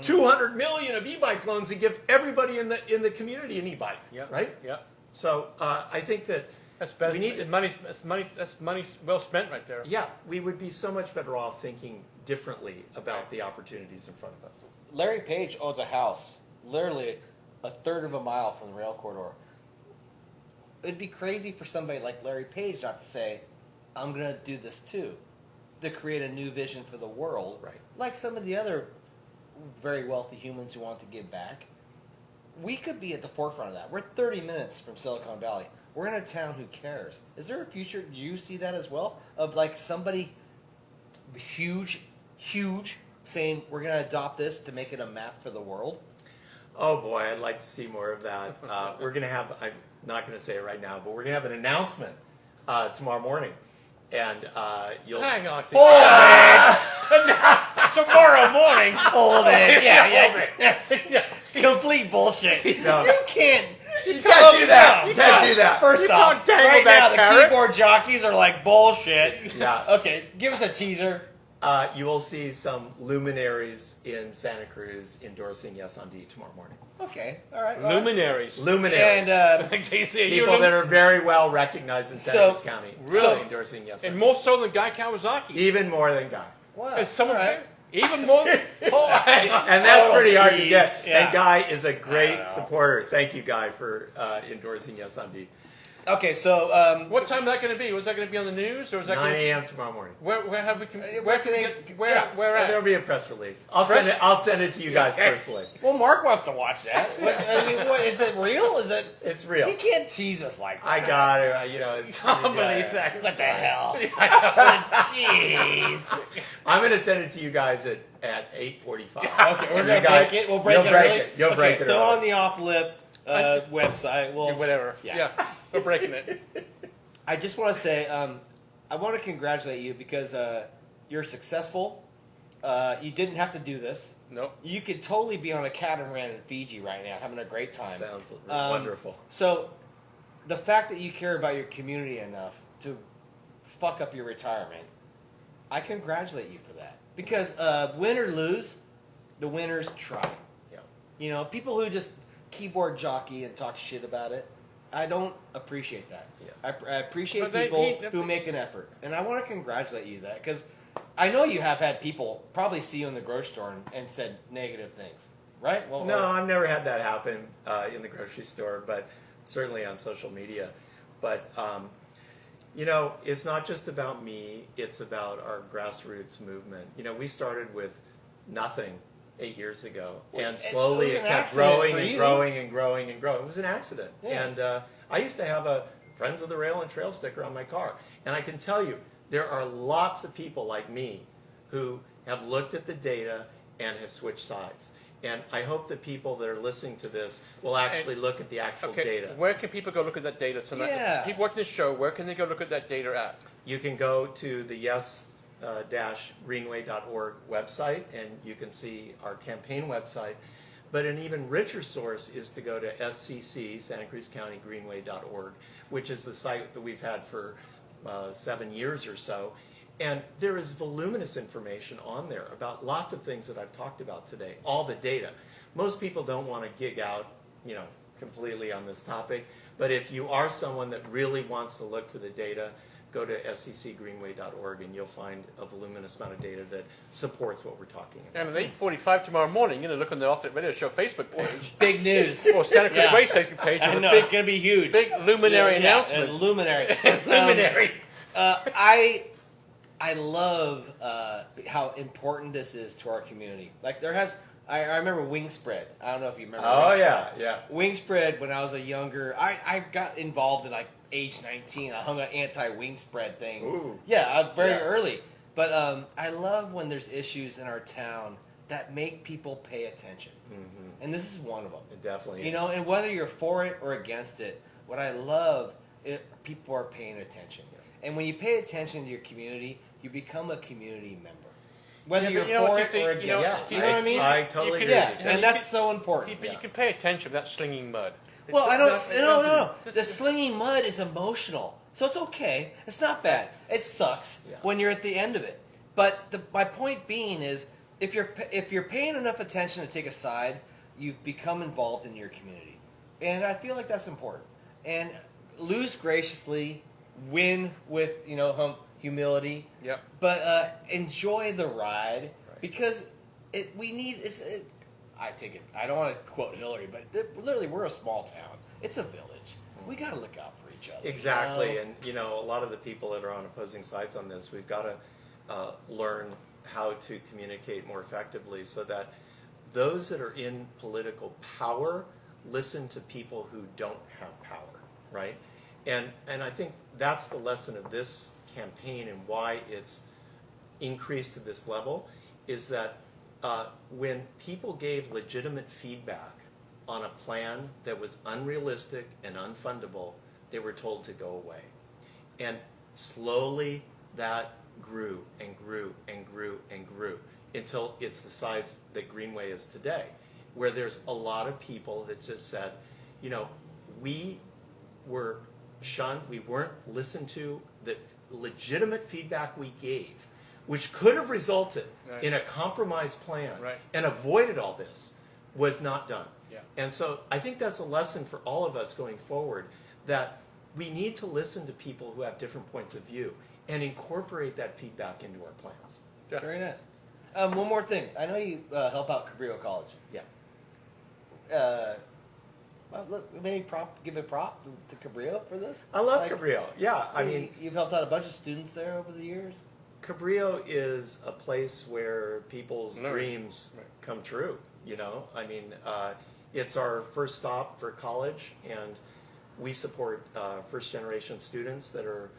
200 million of e-bike loans and give everybody in the community an e-bike. Yeah. Right. Yeah. So I think that That's better. we need to. That's money well spent right there. Yeah, we would be so much better off thinking differently about the opportunities in front of us. Larry Page owns a house literally a third of a mile from the rail corridor. It'd be crazy for somebody like Larry Page not to say, I'm going to do this too, to create a new vision for the world. Right. Like some of the other very wealthy humans who want to give back. We could be at the forefront of that. We're 30 minutes from Silicon Valley. We're in a town who cares. Is there a future, do you see that as well, of like somebody huge, saying we're going to adopt this to make it a map for the world? Oh boy, I'd like to see more of that. We're going to have, I'm not going to say it right now, but we're going to have an announcement tomorrow morning. And you'll... Hang on. Tomorrow morning. Hold it. Yeah. Complete bullshit. No. You can't. You can't do that. You can't do that. First You off, can't dangle right that now the carrot. keyboard jockeys are like bullshit. Yeah. Okay, give us a teaser. You will see some luminaries in Santa Cruz endorsing Yes on D tomorrow morning. Okay, all right. Luminaries. Luminaries. And Like they say, people that are very well recognized in Santa Cruz County. Really? Endorsing Yes and on more so than Guy Kawasaki. Even more than Guy. wow. And someone, all right. even more than And that's pretty hard to tease. get. Yeah. And Guy is a great supporter. Thank you, Guy, for endorsing Yes on D. Okay, so What time is that going to be? Was that going to be on the news, or is that 9 going to, a.m. tomorrow morning. where have we? where can they- Where at? There'll be a press release. I'll send it to you guys personally. well, Mark wants to watch that. What is it real? Is it? It's real. You can't tease us like that. I got it. It's Can't believe that. What the hell? Jeez. I'm going to send it to you guys at 8:45. Okay, we're gonna break it. We'll break You'll it. break early? it. You'll okay, break it. So early. on the off lip website, well, Whatever. Yeah. We're breaking it. I just want to say, I want to congratulate you because you're successful. You didn't have to do this. Nope. You could totally be on a catamaran in Fiji right now, having a great time. Sounds wonderful. So, the fact that you care about your community enough to fuck up your retirement, I congratulate you for that. Because win or lose, the winners try. Yeah. You know, people who just keyboard jockey and talk shit about it, I don't appreciate that. Yeah. I appreciate But people who make an effort, and I want to congratulate you that because I know you have had people probably see you in the grocery store and said negative things, right? Well, No, I've never had that happen in the grocery store, but certainly on social media. But, you know, it's not just about me. It's about our grassroots movement. You know, we started with nothing 8 years ago, and slowly it kept growing and growing and growing and growing. It was an accident. Yeah. And I used to have a Friends of the Rail and Trail sticker on my car. And I can tell you, there are lots of people like me who have looked at the data and have switched sides. And I hope that people that are listening to this will actually look at the actual data. Where can people go look at that data tonight? Yeah. People watching this show, where can they go look at that data at? You can go to the yes-greenway.org website, and you can see our campaign website. But an even richer source is to go to SCC, Santa Cruz County Greenway.org, which is the site that we've had for 7 years or so. And there is voluminous information on there about lots of things that I've talked about today, all the data. Most people don't want to gig out, you know, completely on this topic. But if you are someone that really wants to look for the data, go to sccgreenway.org and you'll find a voluminous amount of data that supports what we're talking about. And at 8:45 tomorrow morning, look on the Off the Radio Show Facebook page. Big news. Or Santa Cruz Waste Facebook page. I with know, a it's going to be huge. big luminary announcement. Yeah, luminary. Luminary. I love how important this is to our community. Like I remember Wing Spread. I don't know if you remember. Oh, Wing yeah, Spread. yeah. Wing Spread. When I was a younger, I got involved in like age 19. I hung an anti-wing spread thing. Ooh. Yeah, very Yeah. early. But I love when there's issues in our town that make people pay attention, and this is one of them. It definitely You know, and whether you're for it or against it, what I love is people are paying attention. And when you pay attention to your community, you become a community member. Whether Yeah, but you're you know for what, it you see, or you know, against it. you You know what I mean? I totally agree Yeah, with you. and You that's can- so important. But you can pay attention without slinging mud. Well, I don't. No. The slinging mud is emotional, so it's okay. It's not bad. It sucks Yeah. when you're at the end of it. But my point being is, if you're paying enough attention to take a side, you've become involved in your community, and I feel like that's important. And lose graciously, win with humility. Yep. But enjoy the ride because we need. I take it. I don't want to quote Hillary, but literally, we're a small town. It's a village. We got to look out for each other. Exactly, you know? and a lot of the people that are on opposing sides on this, we've got to learn how to communicate more effectively so that those that are in political power listen to people who don't have power, right? And I think that's the lesson of this campaign and why it's increased to this level is that when people gave legitimate feedback on a plan that was unrealistic and unfundable, they were told to go away. And slowly that grew and grew and grew and grew until it's the size that Greenway is today, where there's a lot of people that just said, we were shunned, we weren't listened to, the legitimate feedback we gave, which could have resulted Right. in a compromise plan Right. and avoided all this, was not done. Yeah. And so I think that's a lesson for all of us going forward, that we need to listen to people who have different points of view and incorporate that feedback into our plans. Yeah. Very nice. One more thing. I know you help out Cabrillo College. Yeah. Well, look, maybe give a prop to Cabrillo for this. I love Cabrillo. Yeah, I mean, you've helped out a bunch of students there over the years. Cabrillo is a place where people's Right. dreams come true. I mean, it's our first stop for college, and we support first-generation students that are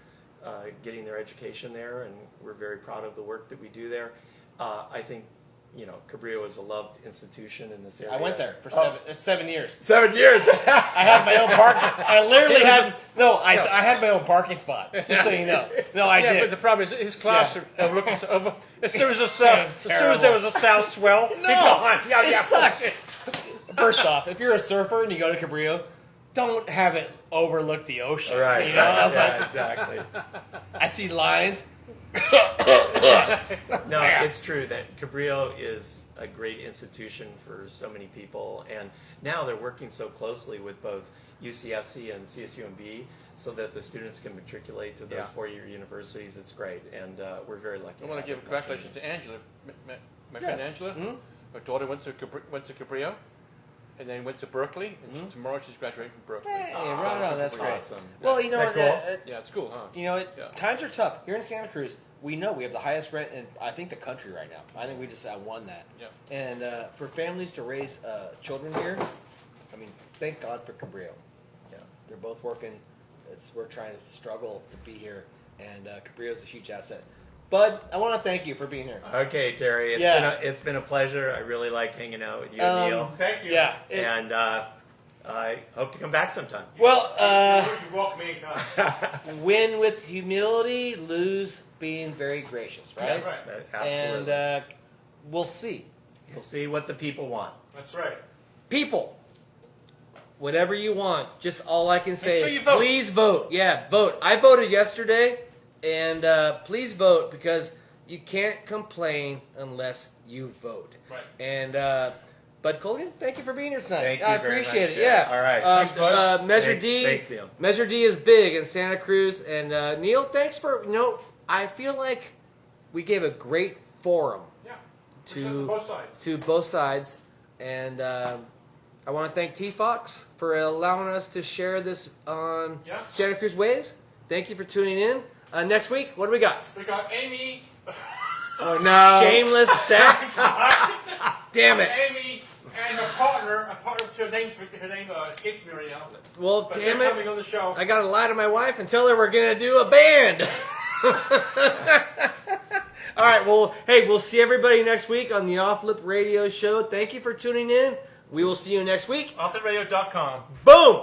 getting their education there, and we're very proud of the work that we do there. I think, Cabrillo is a loved institution in this area. I went there for 7 years. 7 years. I had my own parking. I literally had I had my own parking spot. Just so you know. No, I Yeah, did. but the problem is his class overlooks over. As soon as there was a south swell, No, he's gone. it sucks. First off, if you're a surfer and you go to Cabrillo, don't have it overlook the ocean. Right. You know, I was like, exactly. I see lines. No, it's true that Cabrillo is a great institution for so many people, and now they're working so closely with both UCSC and CSUMB so that the students can matriculate to those four-year universities. It's great, and we're very lucky. I want to give congratulations to Angela, my friend Angela. Mm-hmm. Her daughter went to Cabrillo, and then went to Berkeley, and tomorrow she's graduating from Berkeley. Hey, right on, that's great. Awesome. Well, you know, Isn't that cool? Yeah, it's cool, huh? Yeah. Yeah. Times are tough here in Santa Cruz. We know we have the highest rent in I think the country right now. I think we just won that. Yeah. And for families to raise children here, I mean, thank God for Cabrillo. Yeah. They're both working. We're trying to struggle to be here, and Cabrillo is a huge asset. Bud, I want to thank you for being here. Okay, Terry. It's been a pleasure. I really like hanging out with you and Neil. Thank you. Yeah. And I hope to come back sometime. Well, You're welcome anytime. win with humility, lose being very gracious, right? Yeah, right. Absolutely. And we'll see. We'll see what the people want. That's right. People, whatever you want. Just all I can say Make sure is you vote. please vote. Yeah, vote. I voted yesterday, and please vote because you can't complain unless you vote. Right. And Bud Colligan, thank you for being here tonight. Thank you I very appreciate much, it. Jeff. Yeah. All right. Thanks, Bud. Measure D. Thanks, Neil. Measure D is big in Santa Cruz, and Neil, thanks for. I feel like we gave a great forum Yeah. to both sides. to both sides, and I want to thank T Fox for allowing us to share this on Yeah. Santa Cruz Waves. Thank you for tuning in. Next week, what do we got? We got Amy. Oh, no. Shameless sex. Damn it. Amy and her partner. Her name escapes me right now. Well, But damn they're coming it. on the show. I gotta lie to my wife and tell her we're gonna do a band. All right. Well, hey, we'll see everybody next week on the Off Lip Radio Show. Thank you for tuning in. We will see you next week. OffTheRadio.com. Boom.